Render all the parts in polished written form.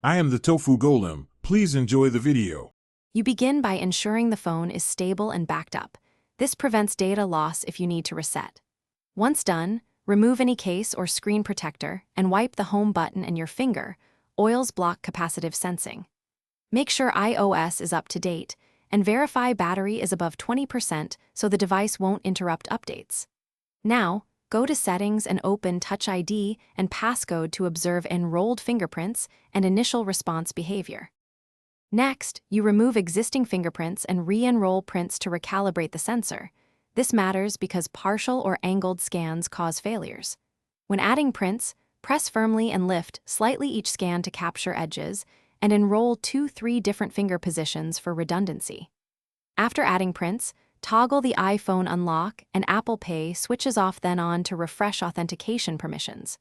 I am the Tofu Golem. Please enjoy the video. You begin by ensuring the phone is stable and backed up. This prevents data loss if you need to reset. Once done, remove any case or screen protector and wipe the home button and your finger. Oils block capacitive sensing. Make sure iOS is up to date and verify battery is above 20% so the device won't interrupt updates. Now, go to Settings and open Touch ID and passcode to observe enrolled fingerprints and initial response behavior. Next, you remove existing fingerprints and re-enroll prints to recalibrate the sensor. This matters because partial or angled scans cause failures. When adding prints, press firmly and lift slightly each scan to capture edges, and enroll 2-3 different finger positions for redundancy. After adding prints, toggle the iPhone unlock and Apple Pay switches off then on to refresh authentication permissions.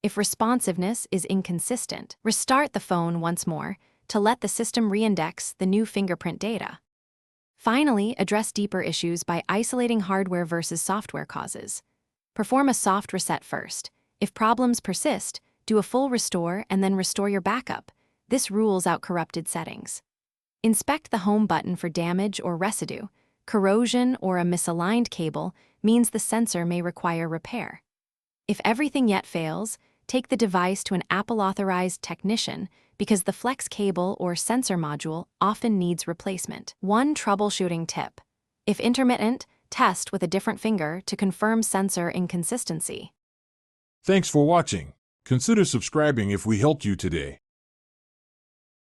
If responsiveness is inconsistent, restart the phone once more to let the system reindex the new fingerprint data. Finally, address deeper issues by isolating hardware versus software causes. Perform a soft reset first. If problems persist, do a full restore and then restore your backup. This rules out corrupted settings. Inspect the home button for damage or residue. Corrosion or a misaligned cable means the sensor may require repair. If everything yet fails, take the device to an Apple-authorized technician because the flex cable or sensor module often needs replacement. One troubleshooting tip: if intermittent, test with a different finger to confirm sensor inconsistency. Thanks for watching. Consider subscribing if we helped you today.